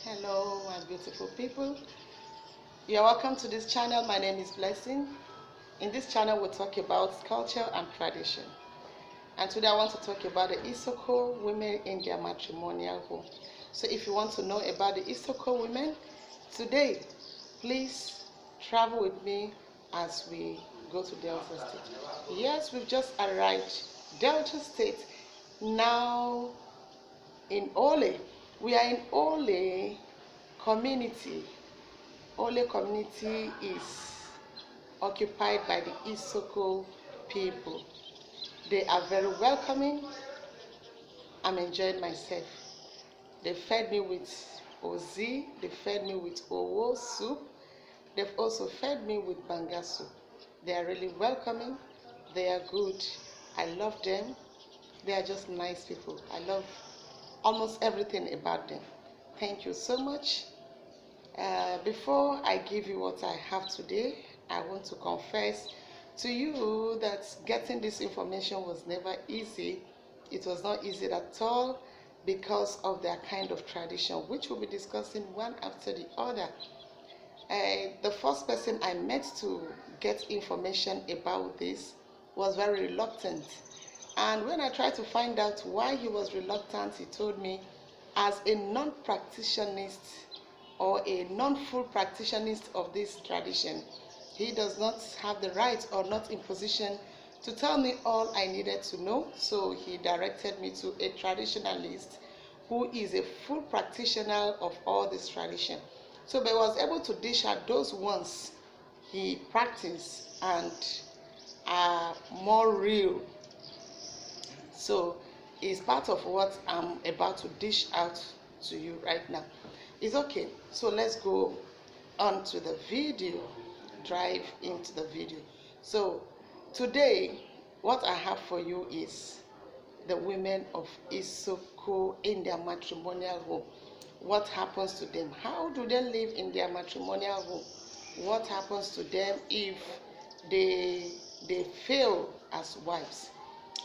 Hello, my beautiful people. You're welcome to this channel. My name is Blessing. In this channel, we'll talk about culture and tradition. And today, I want to talk about the Isoko women in their matrimonial home. So, if you want to know about the Isoko women, today, please travel with me as we go to Delta State. Yes, we've just arrived Delta State. Now in Ole. We are in Ole community. Ole community is occupied by the Isoko people. They are very welcoming. I'm enjoying myself. They fed me with ozi, they fed me with owo soup, they've also fed me with banga soup. They are really welcoming, they are good. I love them. They are just nice people. I love almost everything about them. Thank you so much. Before I give you what I have today, I want to confess to you that getting this information was never easy. It was not easy at all because of their kind of tradition, which we'll be discussing one after the other. The first person I met to get information about this was very reluctant. And when I tried to find out why he was reluctant, he told me, as a non-practitionist or a non-full practitionist of this tradition, he does not have the right or not in position to tell me all I needed to know. So he directed me to a traditionalist who is a full practitioner of all this tradition. So I was able to dish out those ones he practiced and are more real. So it's part of what I'm about to dish out to you right now. It's okay. So let's go on to the video, drive into the video. So today, what I have for you is the women of Isoko in their matrimonial home. What happens to them? How do they live in their matrimonial home? What happens to them if they fail as wives?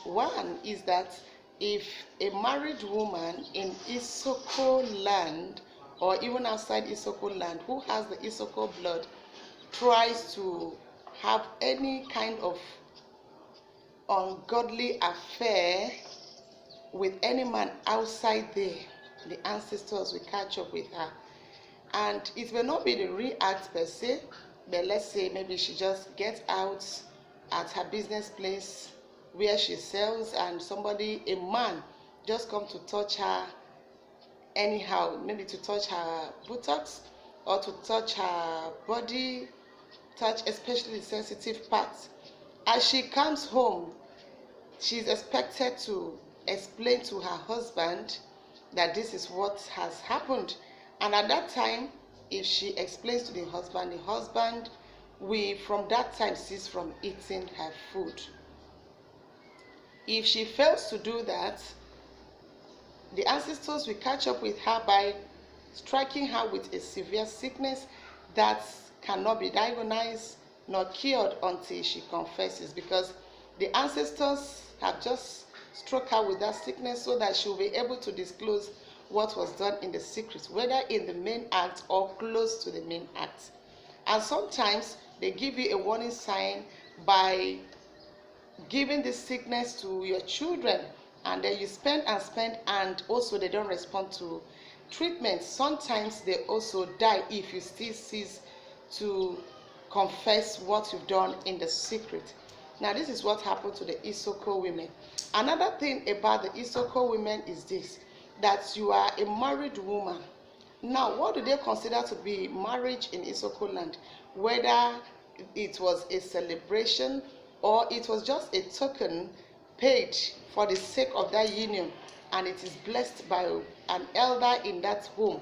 One is that if a married woman in Isoko land or even outside Isoko land who has the Isoko blood tries to have any kind of ungodly affair with any man outside there, the ancestors will catch up with her. And it may not be the real act per se, but let's say maybe she just gets out at her business place where she sells and somebody, a man, just come to touch her anyhow, maybe to touch her buttocks or to touch her body, touch especially sensitive parts. As she comes home, she's expected to explain to her husband that this is what has happened. And at that time, if she explains to the husband will from that time cease from eating her food. If she fails to do that, the ancestors will catch up with her by striking her with a severe sickness that cannot be diagnosed nor cured until she confesses, because the ancestors have just struck her with that sickness so that she will be able to disclose what was done in the secret, whether in the main act or close to the main act. And sometimes they give you a warning sign by giving this sickness to your children, and then you spend and also they don't respond to treatment. Sometimes they also die if you still cease to confess what you've done in the secret. Now this is what happened to the Isoko women. Another thing about the Isoko women is this, that you are a married woman. Now what do they consider to be marriage in Isoko land? Whether it was a celebration or it was just a token paid for the sake of that union, and it is blessed by an elder in that home,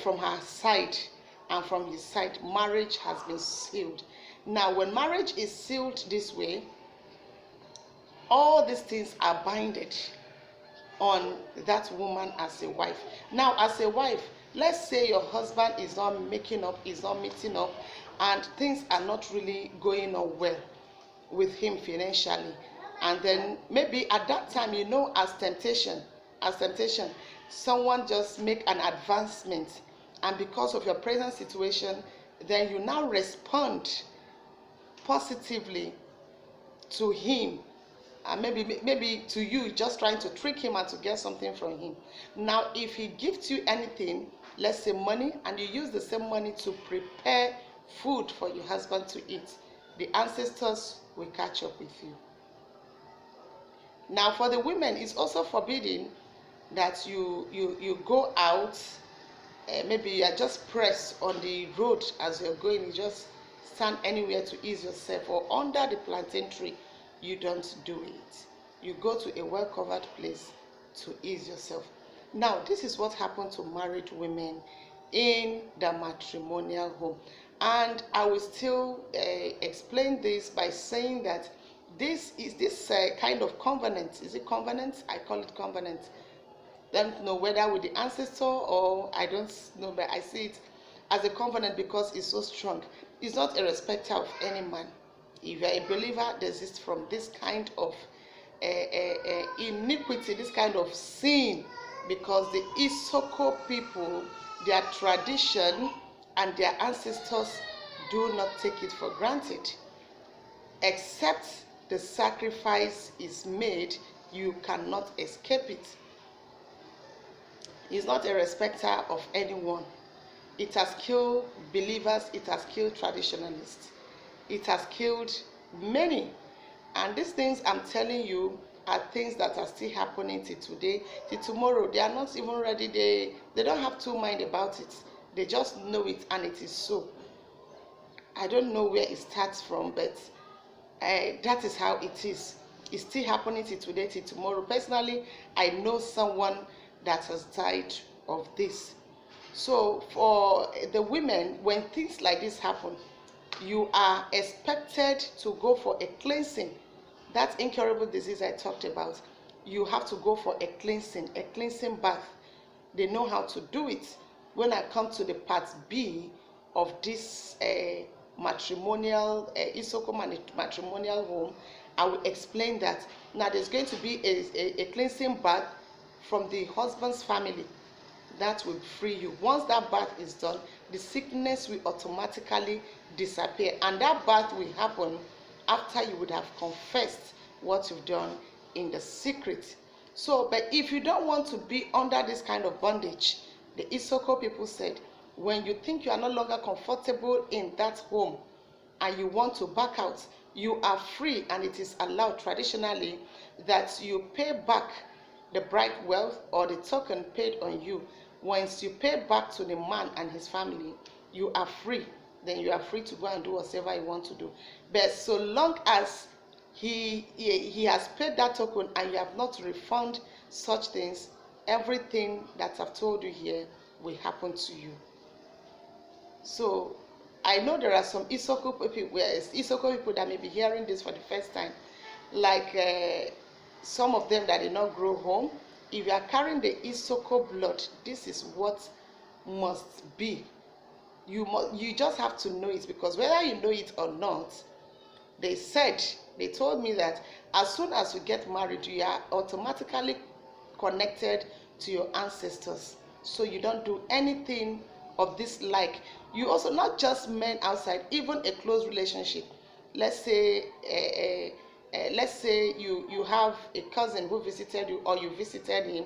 from her side and from his side, marriage has been sealed. Now when marriage is sealed this way, all these things are binded on that woman as a wife. Now as a wife, let's say your husband is not meeting up, and things are not really going on well with him financially, and then maybe at that time, as temptation, someone just make an advancement, and because of your present situation, then you now respond positively to him, and maybe to you, just trying to trick him and to get something from him. Now if he gives you anything, let's say money, and you use the same money to prepare food for your husband to eat, the ancestors will catch up with you. Now for the women, it's also forbidden that you go out. Maybe you are just pressed on the road as you're going, you just stand anywhere to ease yourself, or under the plantain tree. You don't do it. You go to a well-covered place to ease yourself. Now this is what happened to married women in the matrimonial home, and I will still explain this by saying that this kind of covenant. Is it covenant? I call it covenant. Don't know whether with the ancestor, or I don't know, but I see it as a covenant because it's so strong. It's not a respecter of any man. If you're a believer, desist from this kind of iniquity, this kind of sin, because the Isoko people, their tradition and their ancestors do not take it for granted. Except the sacrifice is made, you cannot escape it. Is not a respecter of anyone. It has killed believers, it has killed traditionalists, it has killed many. And these things I'm telling you are things that are still happening till today, till tomorrow. They are not even ready, they don't have two minds about it. They just know it, and it is so. I don't know where it starts from, but that is how it is. It's still happening till today, till tomorrow. Personally, I know someone that has died of this. So for the women, when things like this happen, you are expected to go for a cleansing. That incurable disease I talked about, you have to go for a cleansing bath. They know how to do it. When I come to the part B of this Isoko matrimonial home, I will explain that. Now there's going to be a cleansing bath from the husband's family that will free you. Once that bath is done, the sickness will automatically disappear, and that bath will happen after you would have confessed what you've done in the secret. So, but if you don't want to be under this kind of bondage, the Isoko people said, when you think you are no longer comfortable in that home and you want to back out, you are free, and it is allowed traditionally that you pay back the bride wealth or the token paid on you. Once you pay back to the man and his family, you are free. Then you are free to go and do whatever you want to do. But so long as he has paid that token and you have not refunded such things, everything that I've told you here will happen to you. So I know there are some Isoko people that may be hearing this for the first time, like some of them that did not grow home. If you are carrying the Isoko blood, this is what must be. You just have to know it, because whether you know it or not, they told me that as soon as you get married, you are automatically connected to your ancestors. So you don't do anything of this like. You also, not just men outside, even a close relationship. Let's say you have a cousin who visited you, or you visited him,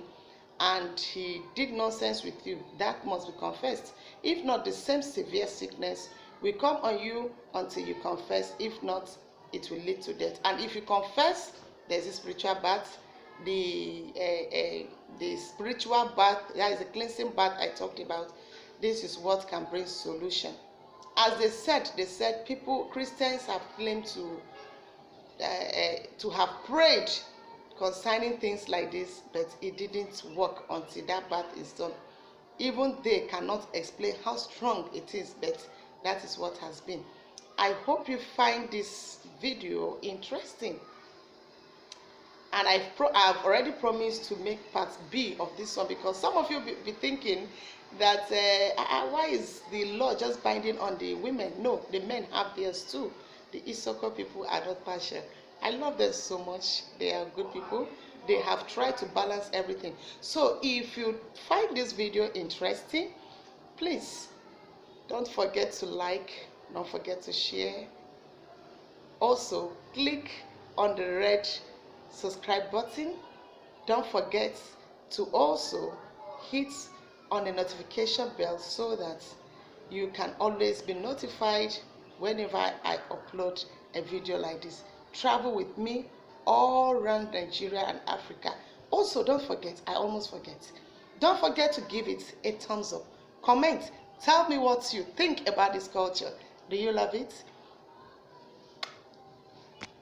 and he did nonsense with you. That must be confessed. If not, the same severe sickness will come on you until you confess. If not, it will lead to death. And if you confess, there's a spiritual bath. The spiritual bath, that is the cleansing bath I talked about. This is what can bring solution. As they said, Christians have claimed to have prayed concerning things like this, but it didn't work until that bath is done. Even they cannot explain how strong it is, but that is what has been. I hope you find this video interesting, and I've already promised to make part B of this one, because some of you be thinking that why is the law just binding on the women? No, the men have theirs too. The Isoko people are not partial. I love them so much. They are good people. They have tried to balance everything. So if you find this video interesting, please don't forget to like, don't forget to share. Also, click on the red subscribe button. Don't forget to also hit on the notification bell so that you can always be notified whenever I upload a video like this. Travel with me all around Nigeria and Africa. Also, don't forget, I almost forget, don't forget to give it a thumbs up. Comment, tell me what you think about this culture. Do you love it?